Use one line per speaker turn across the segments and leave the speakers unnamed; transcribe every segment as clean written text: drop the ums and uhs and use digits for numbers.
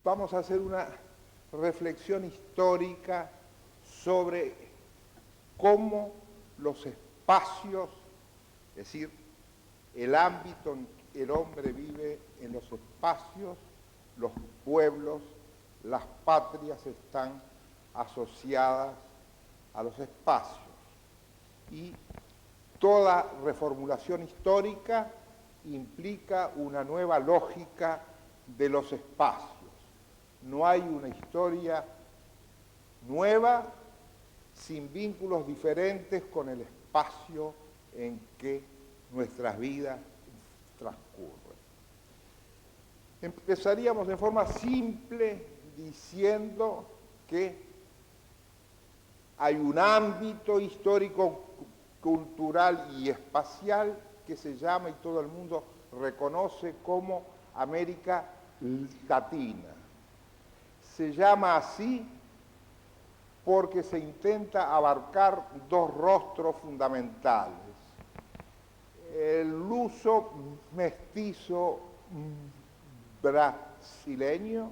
vamos a hacer una reflexión histórica sobre cómo los espacios, es decir, el ámbito en que el hombre vive en los espacios, los pueblos, las patrias están asociadas a los espacios. Y toda reformulación histórica implica una nueva lógica de los espacios. No hay una historia nueva sin vínculos diferentes con el espacio en que nuestras vidas transcurren. Empezaríamos de forma simple diciendo que hay un ámbito histórico, cultural y espacial que se llama, y todo el mundo reconoce, como América Latina. Se llama así porque se intenta abarcar dos rostros fundamentales: el luso mestizo brasileño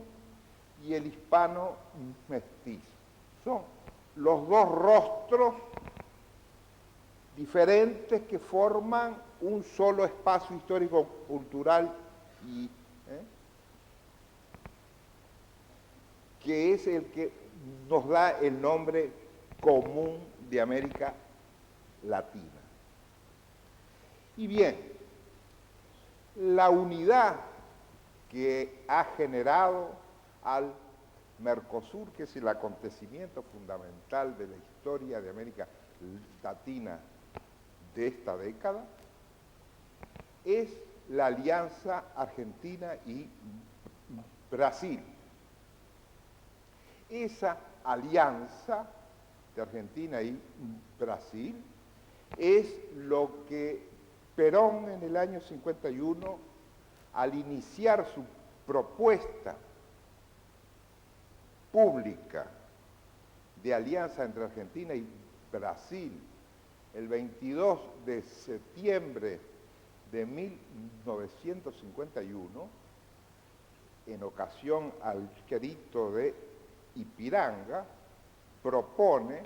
y el hispano mestizo. Son los dos rostros diferentes que forman un solo espacio histórico-cultural y que es el que nos da el nombre común de América Latina. Y bien, la unidad que ha generado al Mercosur, que es el acontecimiento fundamental de la historia de América Latina de esta década, es la alianza Argentina y Brasil. Esa alianza de Argentina y Brasil es lo que Perón en el año 51, al iniciar su propuesta pública de alianza entre Argentina y Brasil, el 22 de septiembre de 1951, en ocasión al grito de Ipiranga, propone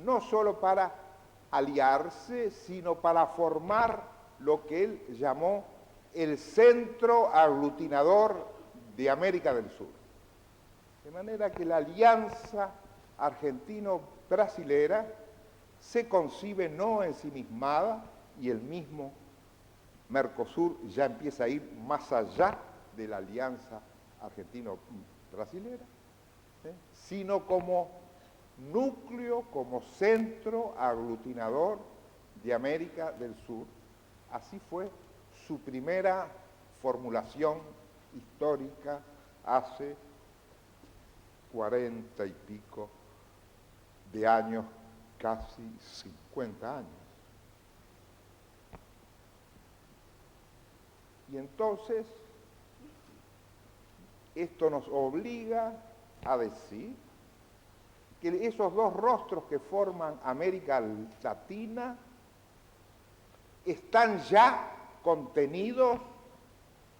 no solo para aliarse, sino para formar lo que él llamó el centro aglutinador de América del Sur. De manera que la alianza argentino-brasilera se concibe no ensimismada, y el mismo Mercosur ya empieza a ir más allá de la alianza argentino-brasilera, sino como núcleo, como centro aglutinador de América del Sur. Así fue su primera formulación histórica hace 40 y pico de años, casi 50 años. Y entonces, esto nos obliga a decir que esos dos rostros que forman América Latina están ya contenidos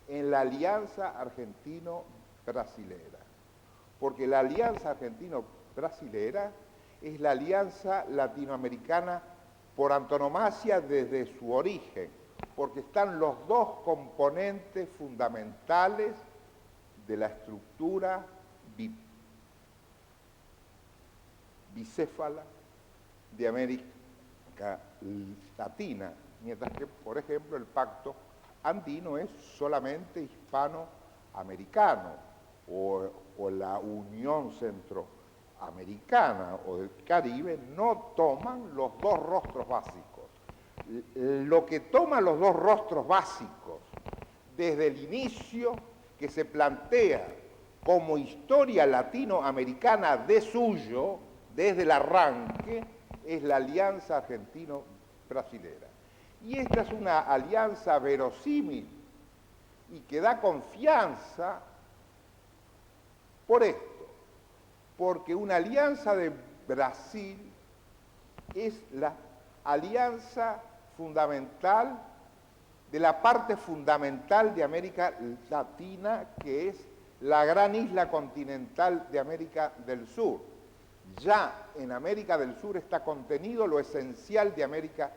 en la alianza argentino-brasilera, porque la alianza argentino-brasilera es la alianza latinoamericana por antonomasia desde su origen, porque están los dos componentes fundamentales de la estructura bicéfala de América Latina, mientras que, por ejemplo, el pacto andino es solamente hispanoamericano, o la Unión Centroamericana o del Caribe no toman los dos rostros básicos. Lo que toma los dos rostros básicos desde el inicio, que se plantea como historia latinoamericana de suyo, desde el arranque, es la alianza argentino-brasilera. Y esta es una alianza verosímil y que da confianza por esto, porque una alianza de Brasil es la alianza fundamental de la parte fundamental de América Latina, que es la gran isla continental de América del Sur. Ya en América del Sur está contenido lo esencial de América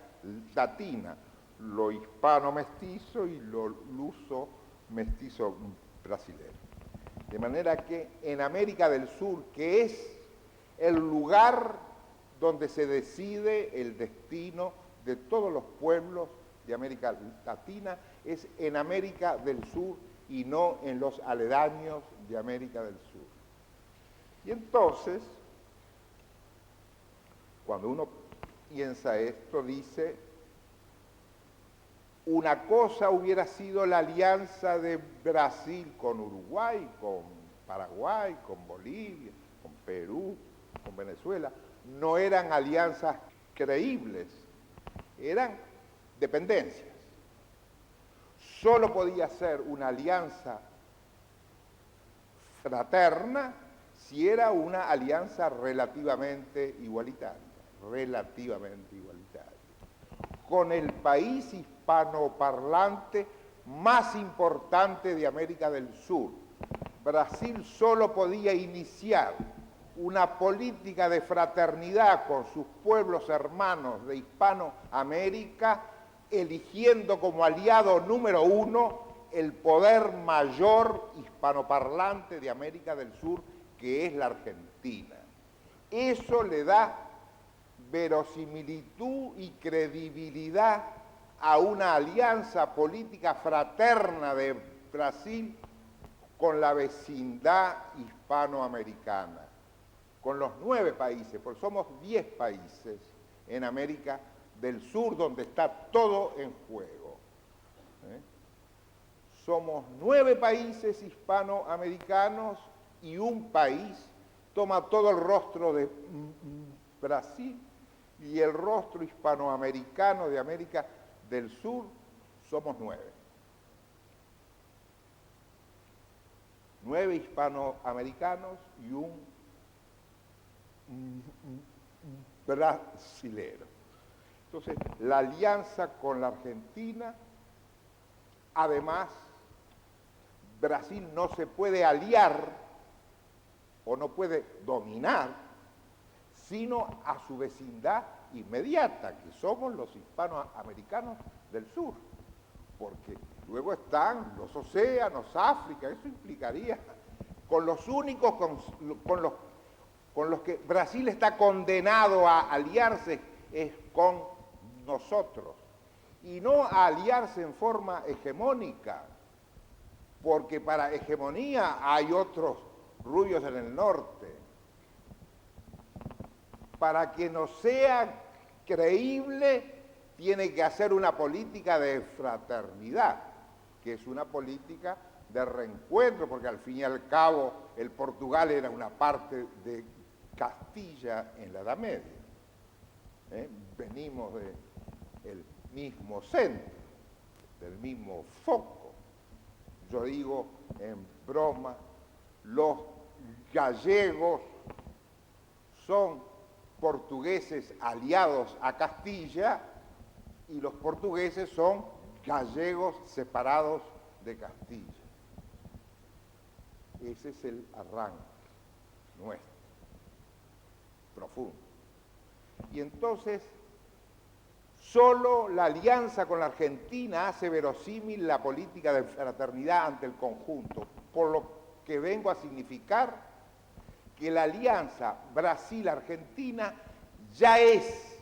Latina, lo hispano-mestizo y lo luso-mestizo brasilero. De manera que en América del Sur, que es el lugar donde se decide el destino de todos los pueblos de América Latina, es en América del Sur y no en los aledaños de América del Sur. Y entonces, cuando uno piensa esto, dice, una cosa hubiera sido la alianza de Brasil con Uruguay, con Paraguay, con Bolivia, con Perú, con Venezuela. No eran alianzas creíbles, eran dependencias. Solo podía ser una alianza fraterna si era una alianza relativamente igualitaria, con el país hispanoparlante más importante de América del Sur. Brasil solo podía iniciar una política de fraternidad con sus pueblos hermanos de Hispanoamérica, eligiendo como aliado número uno el poder mayor hispanoparlante de América del Sur, que es la Argentina. Eso le da verosimilitud y credibilidad a una alianza política fraterna de Brasil con la vecindad hispanoamericana, con los 9 países, porque somos 10 países en América del Sur donde está todo en juego. Somos 9 países hispanoamericanos y un país toma todo el rostro de Brasil y el rostro hispanoamericano de América del Sur somos 9. 9 hispanoamericanos y un brasilero. Entonces, la alianza con la Argentina, además, Brasil no se puede aliar o no puede dominar, sino a su vecindad inmediata, que somos los hispanoamericanos del sur, porque luego están los océanos, África, eso implicaría, con los únicos con los que Brasil está condenado a aliarse es con nosotros, y no a aliarse en forma hegemónica, porque para hegemonía hay otros rubios en el norte. Para que nos sea creíble, tiene que hacer una política de fraternidad, que es una política de reencuentro, porque al fin y al cabo el Portugal era una parte de Castilla en la Edad Media. Venimos del mismo centro, del mismo foco. Yo digo en broma, los gallegos son portugueses aliados a Castilla y los portugueses son gallegos separados de Castilla. Ese es el arranque nuestro, profundo. Y entonces, solo la alianza con la Argentina hace verosímil la política de fraternidad ante el conjunto, por lo que vengo a significar que la alianza Brasil-Argentina ya es,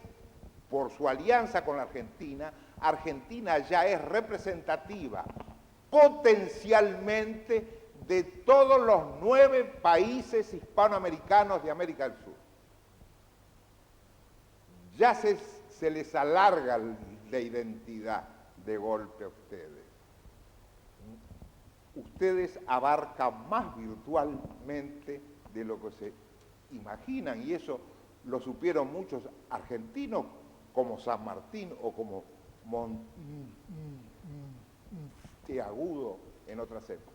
por su alianza con la Argentina, Argentina ya es representativa potencialmente de todos los 9 países hispanoamericanos de América del Sur. Ya se les alarga la identidad de golpe a ustedes. Ustedes abarcan más virtualmente de lo que se imaginan, y eso lo supieron muchos argentinos como San Martín o como Monteagudo en otras épocas.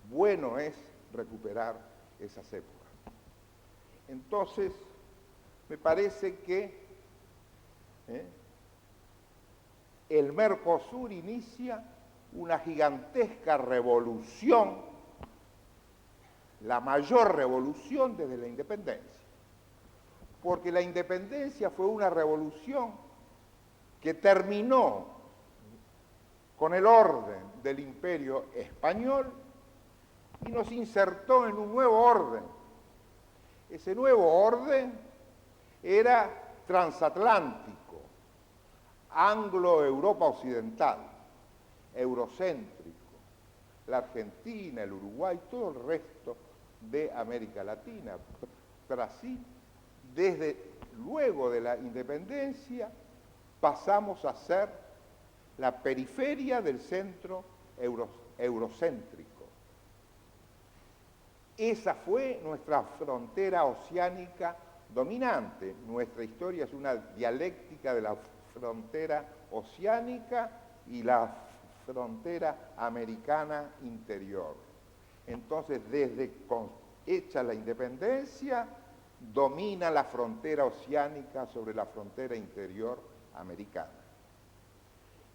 Bueno es recuperar esas épocas. Entonces, me parece que el Mercosur inicia una gigantesca revolución la mayor revolución desde la independencia. Porque la independencia fue una revolución que terminó con el orden del imperio español y nos insertó en un nuevo orden. Ese nuevo orden era transatlántico, anglo-Europa occidental, eurocéntrico. La Argentina, el Uruguay, todo el resto de América Latina. Brasil, desde luego de la independencia, pasamos a ser la periferia del centro eurocéntrico. Esa fue nuestra frontera oceánica dominante. Nuestra historia es una dialéctica de la frontera oceánica y la frontera americana interior. Entonces, desde hecha la independencia, domina la frontera oceánica sobre la frontera interior americana.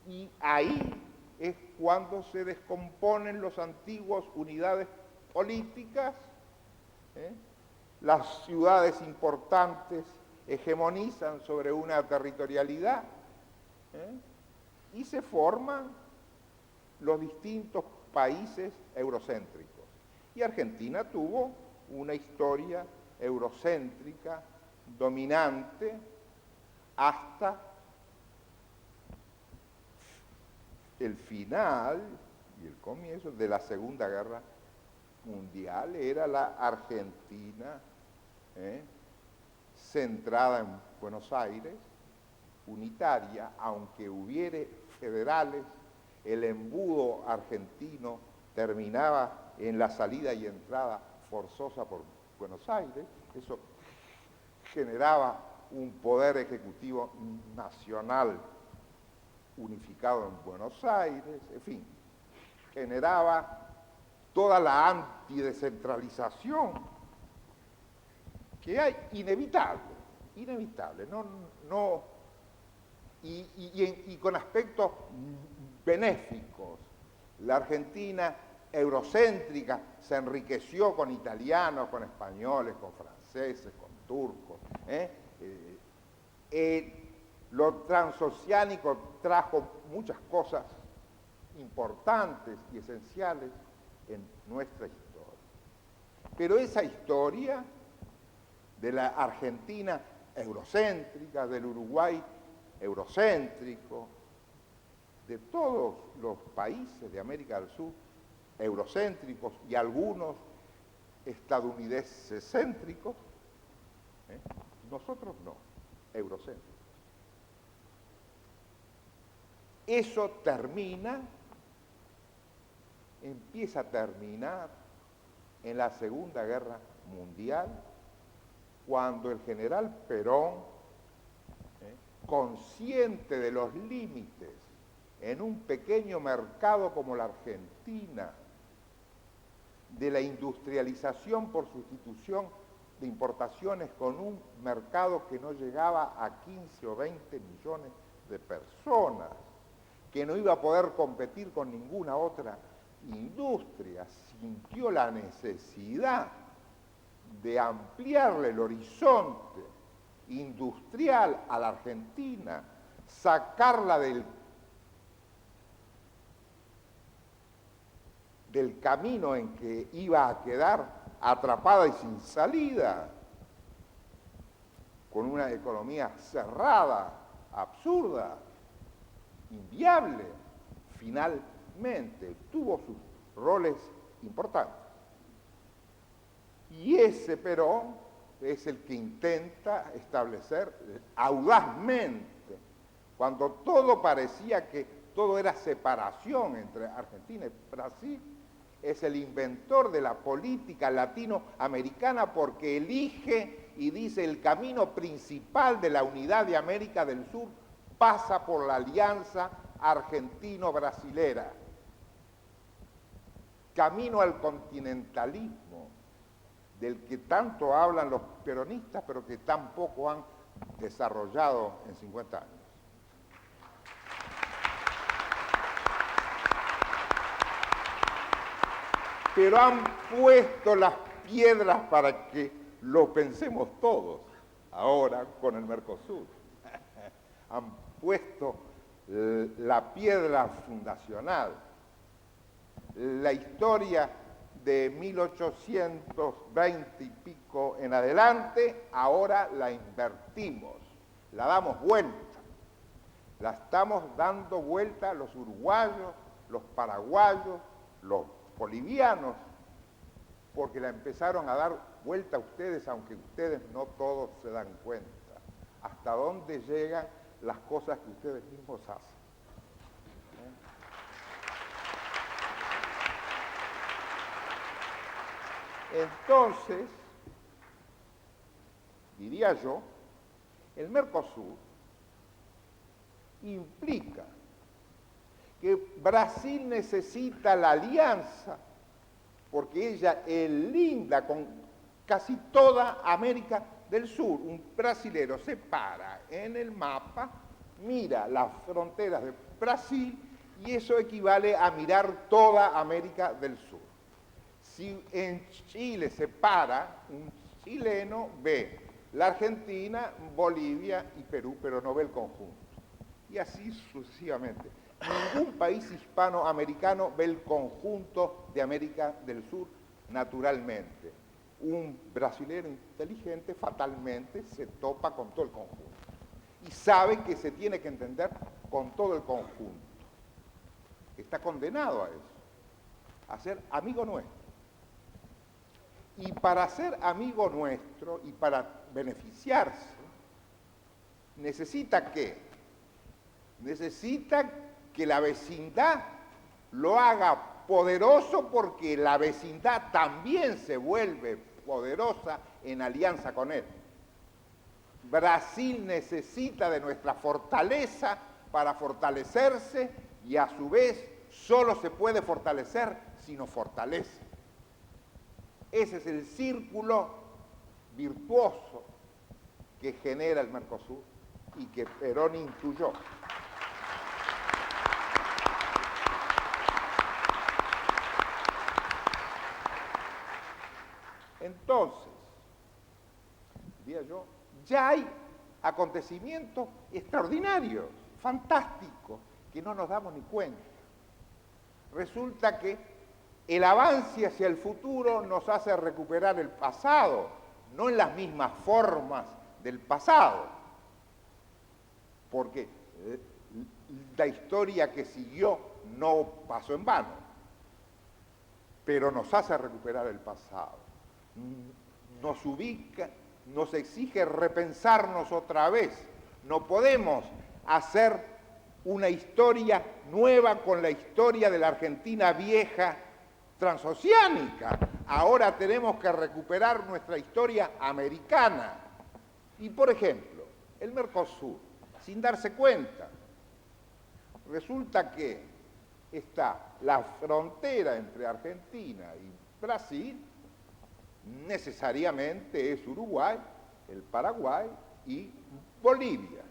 Y ahí es cuando se descomponen las antiguas unidades políticas, las ciudades importantes hegemonizan sobre una territorialidad y se forman los distintos países eurocéntricos. Y Argentina tuvo una historia eurocéntrica dominante hasta el final y el comienzo de la Segunda Guerra Mundial. Era la Argentina centrada en Buenos Aires, unitaria, aunque hubiere federales, el embudo argentino terminaba en la salida y entrada forzosa por Buenos Aires. Eso generaba un poder ejecutivo nacional unificado en Buenos Aires, en fin, generaba toda la antidescentralización que hay inevitable, y con aspectos benéficos. La Argentina eurocéntrica se enriqueció con italianos, con españoles, con franceses, con turcos. Lo transoceánico trajo muchas cosas importantes y esenciales en nuestra historia. Pero esa historia de la Argentina eurocéntrica, del Uruguay eurocéntrico, de todos los países de América del Sur eurocéntricos y algunos estadounidenses céntricos, nosotros no, eurocéntricos. Eso empieza a terminar en la Segunda Guerra Mundial, cuando el general Perón, consciente de los límites en un pequeño mercado como la Argentina, de la industrialización por sustitución de importaciones con un mercado que no llegaba a 15 o 20 millones de personas, que no iba a poder competir con ninguna otra industria, sintió la necesidad de ampliarle el horizonte industrial a la Argentina, sacarla del camino en que iba a quedar atrapada y sin salida, con una economía cerrada, absurda, inviable. Finalmente tuvo sus roles importantes. Y ese Perón es el que intenta establecer audazmente, cuando todo parecía que todo era separación entre Argentina y Brasil, es el inventor de la política latinoamericana, porque elige y dice: el camino principal de la unidad de América del Sur pasa por la alianza argentino-brasilera, camino al continentalismo, del que tanto hablan los peronistas, pero que tan poco han desarrollado en 50 años. Pero han puesto las piedras para que lo pensemos todos ahora con el Mercosur. Han puesto la piedra fundacional. La historia de 1820 y pico en adelante, ahora la invertimos, la damos vuelta. La estamos dando vuelta los uruguayos, los paraguayos, los bolivianos, porque la empezaron a dar vuelta a ustedes, aunque ustedes no todos se dan cuenta. Hasta dónde llegan las cosas que ustedes mismos hacen. Entonces, diría yo, el Mercosur implica que Brasil necesita la alianza, porque ella es linda con casi toda América del Sur. Un brasilero se para en el mapa, mira las fronteras de Brasil y eso equivale a mirar toda América del Sur. Si en Chile se para, un chileno ve la Argentina, Bolivia y Perú, pero no ve el conjunto. Y así sucesivamente. Ningún país hispanoamericano ve el conjunto de América del Sur naturalmente. Un brasilero inteligente fatalmente se topa con todo el conjunto y sabe que se tiene que entender con todo el conjunto. Está condenado a eso, a ser amigo nuestro. Y para ser amigo nuestro y para beneficiarse, necesita ¿qué? Necesita que la vecindad lo haga poderoso, porque la vecindad también se vuelve poderosa en alianza con él. Brasil necesita de nuestra fortaleza para fortalecerse y a su vez solo se puede fortalecer si nos fortalece. Ese es el círculo virtuoso que genera el Mercosur y que Perón intuyó. Entonces, diría yo, ya hay acontecimientos extraordinarios, fantásticos, que no nos damos ni cuenta. Resulta que el avance hacia el futuro nos hace recuperar el pasado, no en las mismas formas del pasado, porque la historia que siguió no pasó en vano, pero nos hace recuperar el pasado, nos ubica, nos exige repensarnos otra vez. No podemos hacer una historia nueva con la historia de la Argentina vieja transoceánica. Ahora tenemos que recuperar nuestra historia americana. Y por ejemplo, el Mercosur, sin darse cuenta, resulta que está la frontera entre Argentina y Brasil, necesariamente es Uruguay, el Paraguay y Bolivia.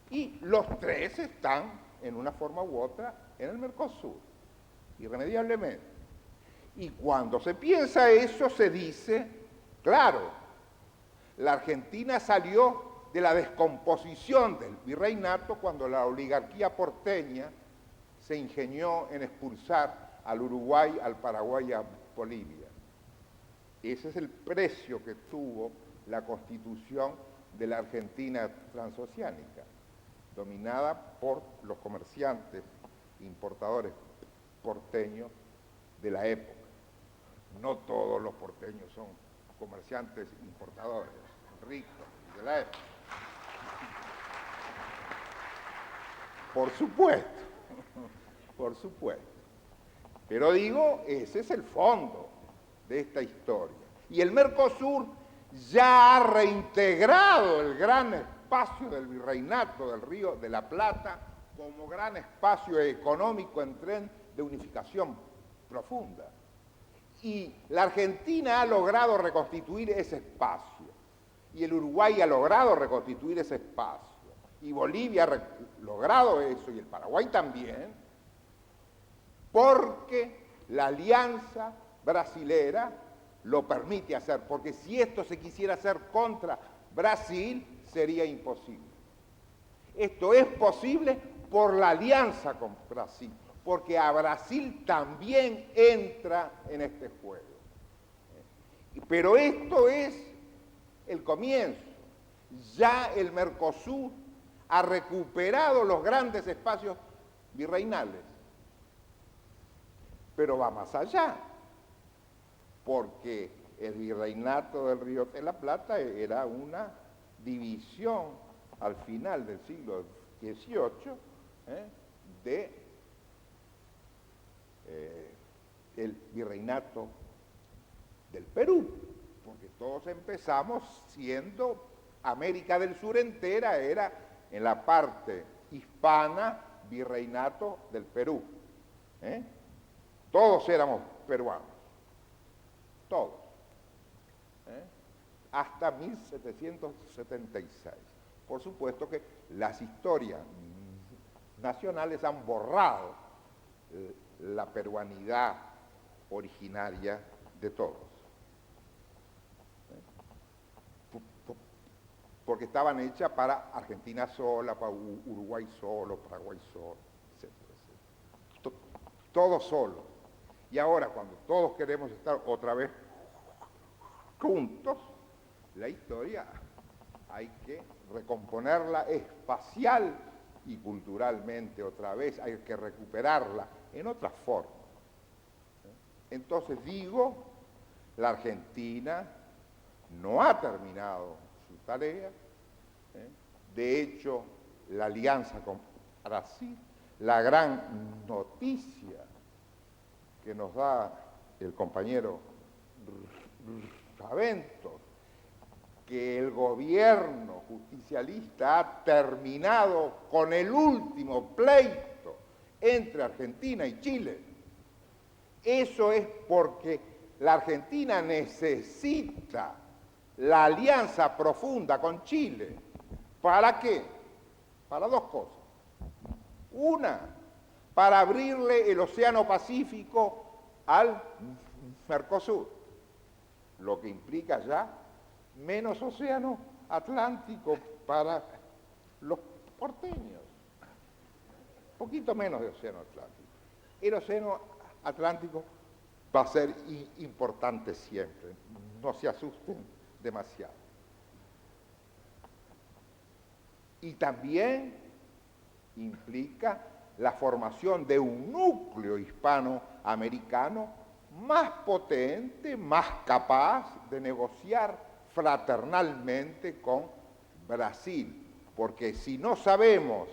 Y los tres están, en una forma u otra, en el Mercosur, irremediablemente. Y cuando se piensa eso, se dice, claro, la Argentina salió de la descomposición del virreinato cuando la oligarquía porteña se ingenió en expulsar al Uruguay, al Paraguay y a Bolivia. Ese es el precio que tuvo la constitución de la Argentina transoceánica, dominada por los comerciantes importadores porteños de la época. No todos los porteños son comerciantes importadores, ricos de la época. Por supuesto, por supuesto. Pero digo, ese es el fondo de esta historia. Y el Mercosur ya ha reintegrado el gran espacio del virreinato del Río de la Plata como gran espacio económico en tren de unificación profunda. Y la Argentina ha logrado reconstituir ese espacio, y el Uruguay ha logrado reconstituir ese espacio, y Bolivia ha logrado eso, y el Paraguay también, porque la alianza brasilera lo permite hacer, porque si esto se quisiera hacer contra Brasil, sería imposible. Esto es posible por la alianza con Brasil, porque a Brasil también entra en este juego. Pero esto es el comienzo. Ya el Mercosur ha recuperado los grandes espacios virreinales, pero va más allá, porque el virreinato del Río de la Plata era una división al final del siglo XVIII el virreinato del Perú, porque todos empezamos siendo América del Sur entera, era en la parte hispana virreinato del Perú. Todos éramos peruanos, todos, hasta 1776. Por supuesto que las historias nacionales han borrado la peruanidad originaria de todos, porque estaban hechas para Argentina sola, para Uruguay solo, Paraguay solo, etcétera, etcétera. Todos solos. Y ahora, cuando todos queremos estar otra vez juntos, la historia hay que recomponerla espacial y culturalmente otra vez, hay que recuperarla en otra forma. Entonces digo, la Argentina no ha terminado su tarea. De hecho, la alianza con Brasil, la gran noticia que nos da el compañero Raventós, que el gobierno justicialista ha terminado con el último pleito entre Argentina y Chile. Eso es porque la Argentina necesita la alianza profunda con Chile. ¿Para qué? Para dos cosas. Una, para abrirle el Océano Pacífico al Mercosur, lo que implica ya menos océano Atlántico para los porteños, poquito menos de océano Atlántico. El océano Atlántico va a ser importante siempre, no se asusten demasiado. Y también implica la formación de un núcleo hispanoamericano más potente, más capaz de negociar fraternalmente con Brasil, porque si no sabemos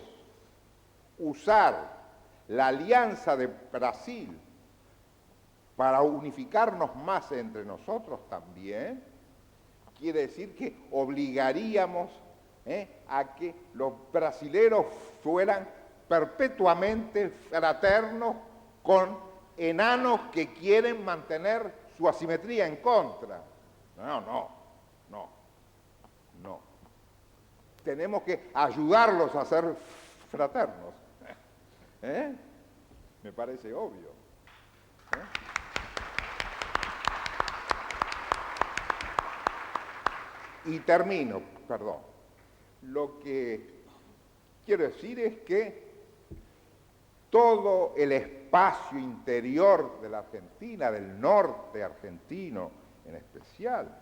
usar la alianza de Brasil para unificarnos más entre nosotros también, quiere decir que obligaríamos a que los brasileros fueran perpetuamente fraternos con enanos que quieren mantener su asimetría en contra. No. Tenemos que ayudarlos a ser fraternos. Me parece obvio. Y termino, perdón. Lo que quiero decir es que todo el espacio interior de la Argentina, del norte argentino en especial,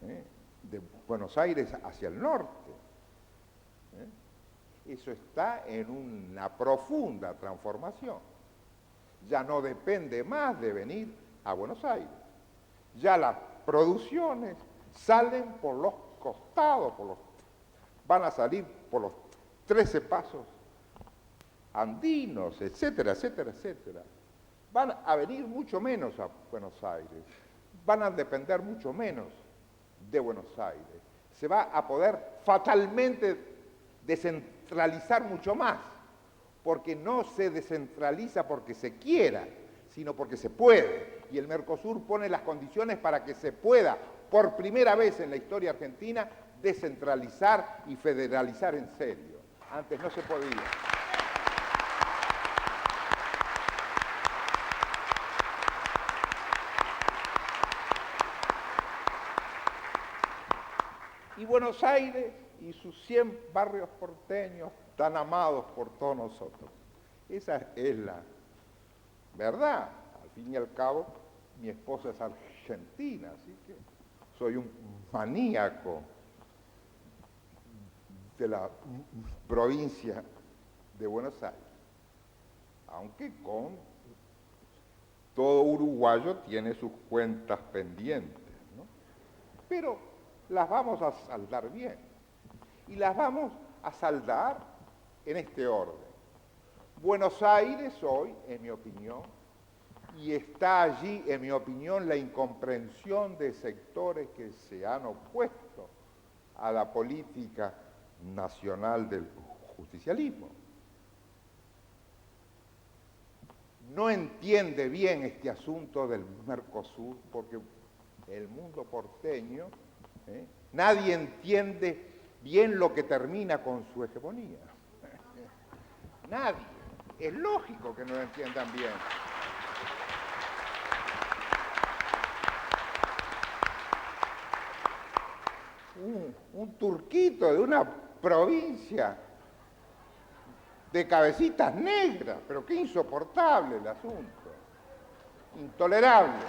de Buenos Aires hacia el norte, eso está en una profunda transformación. Ya no depende más de venir a Buenos Aires. Ya las producciones salen por los costados, van a salir por los 13 pasos andinos, etcétera, etcétera, etcétera. Van a venir mucho menos a Buenos Aires, van a depender mucho menos de Buenos Aires. Se va a poder fatalmente descentralizar mucho más, porque no se descentraliza porque se quiera, sino porque se puede. Y el Mercosur pone las condiciones para que se pueda, por primera vez en la historia argentina, descentralizar y federalizar en serio. Antes no se podía. Buenos Aires y sus 100 barrios porteños tan amados por todos nosotros. Esa es la verdad. Al fin y al cabo, mi esposa es argentina, así que soy un maníaco de la provincia de Buenos Aires. Aunque con todo uruguayo tiene sus cuentas pendientes, ¿no? Pero las vamos a saldar bien. Y las vamos a saldar en este orden. Buenos Aires hoy, en mi opinión, y está allí, en mi opinión, la incomprensión de sectores que se han opuesto a la política nacional del justicialismo. No entiende bien este asunto del Mercosur porque el mundo porteño, nadie entiende bien lo que termina con su hegemonía. Nadie. Es lógico que no lo entiendan bien. Un turquito de una provincia de cabecitas negras, pero qué insoportable el asunto, intolerable.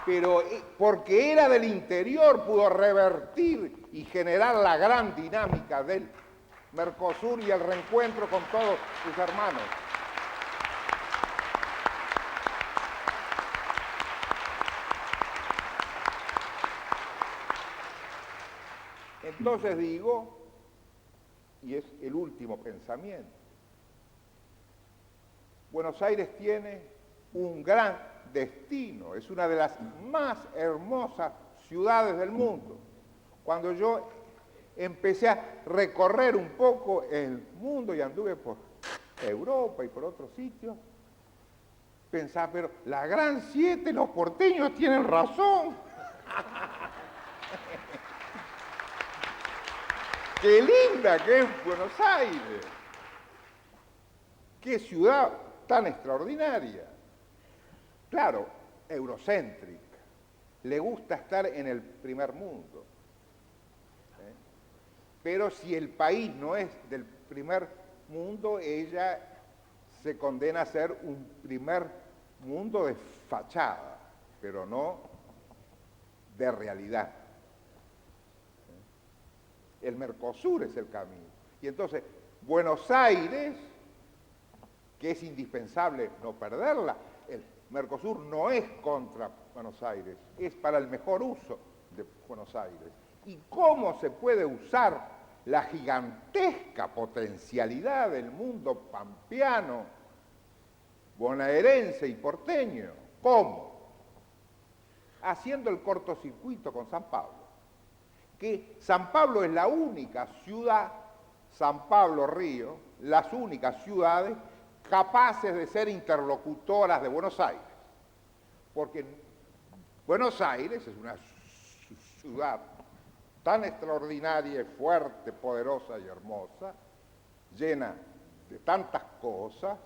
Pero porque era del interior pudo revertir y generar la gran dinámica del Mercosur y el reencuentro con todos sus hermanos. Entonces digo, y es el último pensamiento, Buenos Aires tiene un gran destino, es una de las más hermosas ciudades del mundo. Cuando yo empecé a recorrer un poco el mundo y anduve por Europa y por otros sitios, pensaba, pero la Gran Siete, los porteños tienen razón. ¡Qué linda que es Buenos Aires! ¡Qué ciudad tan extraordinaria! Claro, eurocéntrica. Le gusta estar en el primer mundo. Pero si el país no es del primer mundo, ella se condena a ser un primer mundo de fachada, pero no de realidad. El Mercosur es el camino. Y entonces, Buenos Aires, que es indispensable no perderla, el Mercosur no es contra Buenos Aires, es para el mejor uso de Buenos Aires. ¿Y cómo se puede usar la gigantesca potencialidad del mundo pampeano, bonaerense y porteño? ¿Cómo? Haciendo el cortocircuito con San Pablo. Que San Pablo es la única ciudad, San Pablo, Río, las únicas ciudades capaces de ser interlocutoras de Buenos Aires. Porque Buenos Aires es una ciudad tan extraordinaria y fuerte, poderosa y hermosa, llena de tantas cosas,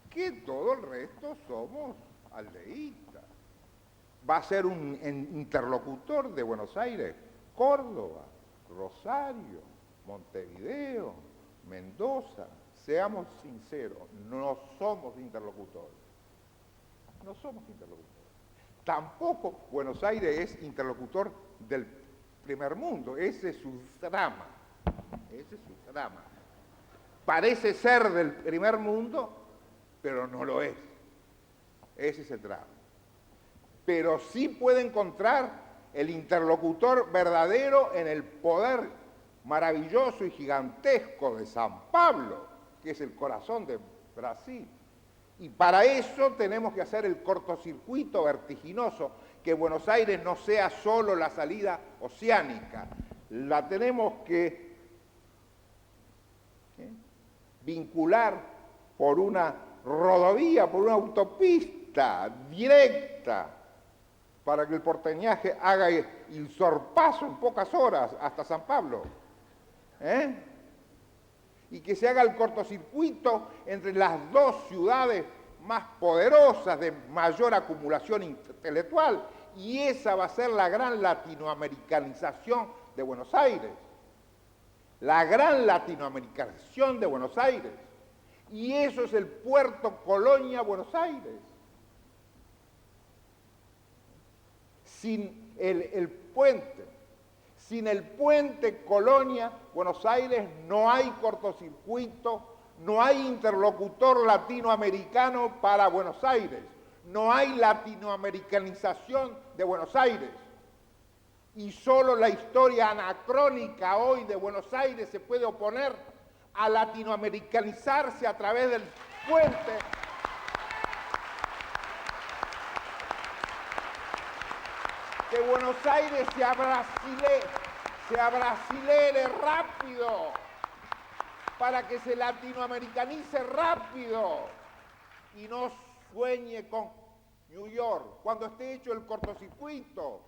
que todo el resto somos aldeístas. Va a ser un interlocutor de Buenos Aires Córdoba, Rosario, Montevideo, Mendoza. Seamos sinceros, no somos interlocutores. No somos interlocutores. Tampoco Buenos Aires es interlocutor del primer mundo. Ese es su drama. Ese es su drama. Parece ser del primer mundo, pero no lo es. Ese es el drama. Pero sí puede encontrar el interlocutor verdadero en el poder maravilloso y gigantesco de San Pablo, que es el corazón de Brasil. Y para eso tenemos que hacer el cortocircuito vertiginoso, que Buenos Aires no sea solo la salida oceánica, la tenemos que vincular por una rodovía, por una autopista directa, para que el porteñaje haga el sorpaso en pocas horas hasta San Pablo. y que se haga el cortocircuito entre las dos ciudades más poderosas, de mayor acumulación intelectual, y esa va a ser la gran latinoamericanización de Buenos Aires. La gran latinoamericanización de Buenos Aires. Y eso es el puerto Colonia Buenos Aires. Sin el puente Colonia Buenos Aires no hay cortocircuito, no hay interlocutor latinoamericano para Buenos Aires, no hay latinoamericanización de Buenos Aires. Y solo la historia anacrónica hoy de Buenos Aires se puede oponer a latinoamericanizarse a través del puente. Que Buenos Aires se abrasilere rápido, para que se latinoamericanice rápido y no sueñe con New York. Cuando esté hecho el cortocircuito,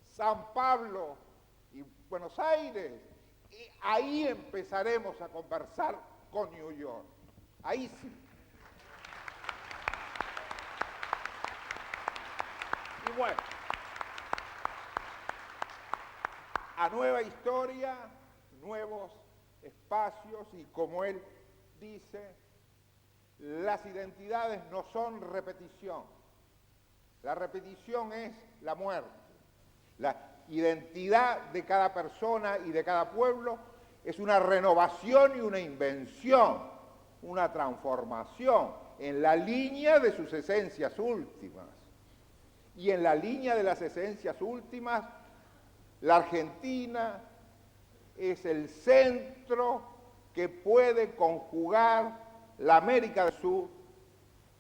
San Pablo y Buenos Aires, y ahí empezaremos a conversar con New York. Ahí sí. Y bueno, a nueva historia, nuevos espacios, y como él dice, las identidades no son repetición. La repetición es la muerte. La identidad de cada persona y de cada pueblo es una renovación y una invención, una transformación en la línea de sus esencias últimas. Y en la línea de las esencias últimas, la Argentina es el centro que puede conjugar la América del Sur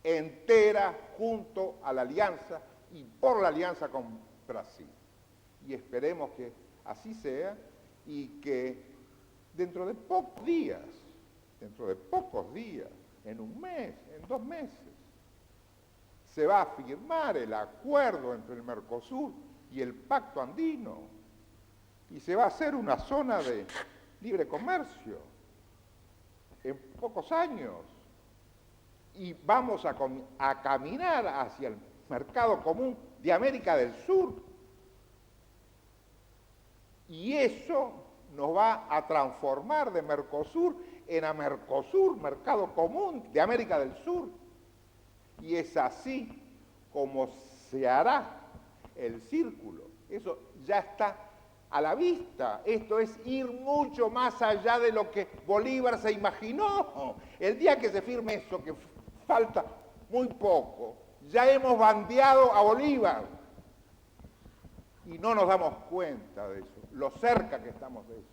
entera junto a la alianza y por la alianza con Brasil. Y esperemos que así sea y que dentro de pocos días, en un mes, en 2 meses, se va a firmar el acuerdo entre el Mercosur y el Pacto Andino y se va a hacer una zona de libre comercio en pocos años y vamos a caminar hacia el mercado común de América del Sur. Y eso nos va a transformar de Mercosur en a Mercosur, mercado común de América del Sur. Y es así como se hará el círculo. Eso ya está a la vista. Esto es ir mucho más allá de lo que Bolívar se imaginó. El día que se firme eso, que falta muy poco, ya hemos bandeado a Bolívar. Y no nos damos cuenta de eso, lo cerca que estamos de eso.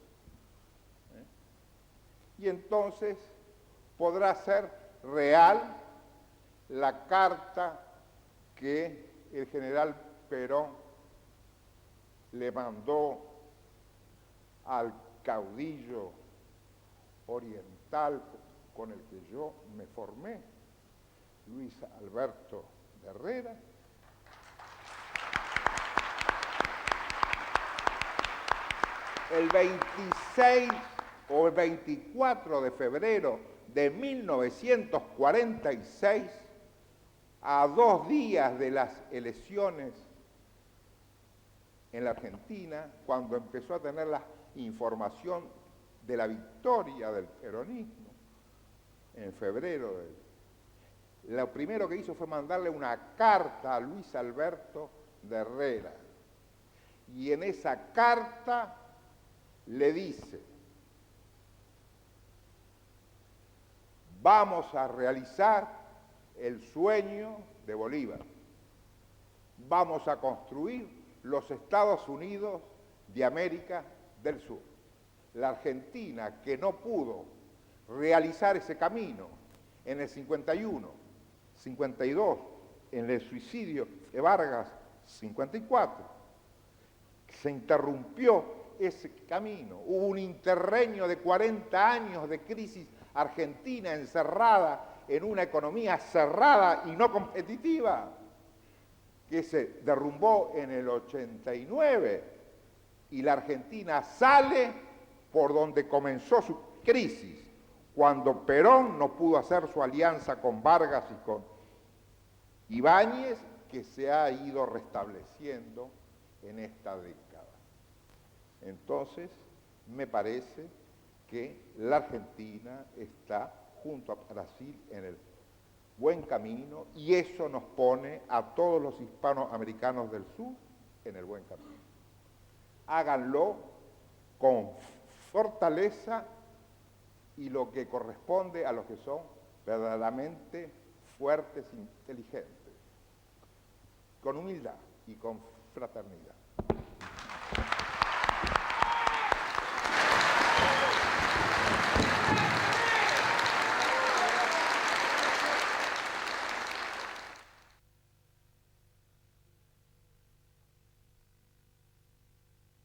Y entonces podrá ser real la carta que el general Perón le mandó al caudillo oriental con el que yo me formé, Luis Alberto de Herrera, el 26 o el 24 de febrero de 1946, a 2 días de las elecciones en la Argentina, cuando empezó a tener la información de la victoria del peronismo, en febrero, lo primero que hizo fue mandarle una carta a Luis Alberto de Herrera. Y en esa carta le dice: vamos a realizar el sueño de Bolívar, vamos a construir los Estados Unidos de América del Sur. La Argentina, que no pudo realizar ese camino en el 51, 52, en el suicidio de Vargas, 54, se interrumpió ese camino. Hubo un interreño de 40 años de crisis argentina encerrada en una economía cerrada y no competitiva, que se derrumbó en el 89 y la Argentina sale por donde comenzó su crisis, Cuando Perón no pudo hacer su alianza con Vargas y con Ibáñez, que se ha ido restableciendo en esta década. Entonces, me parece que la Argentina está junto a Brasil en el buen camino y eso nos pone a todos los hispanoamericanos del sur en el buen camino. Háganlo con fortaleza y lo que corresponde a los que son verdaderamente fuertes e inteligentes, con humildad y con fraternidad.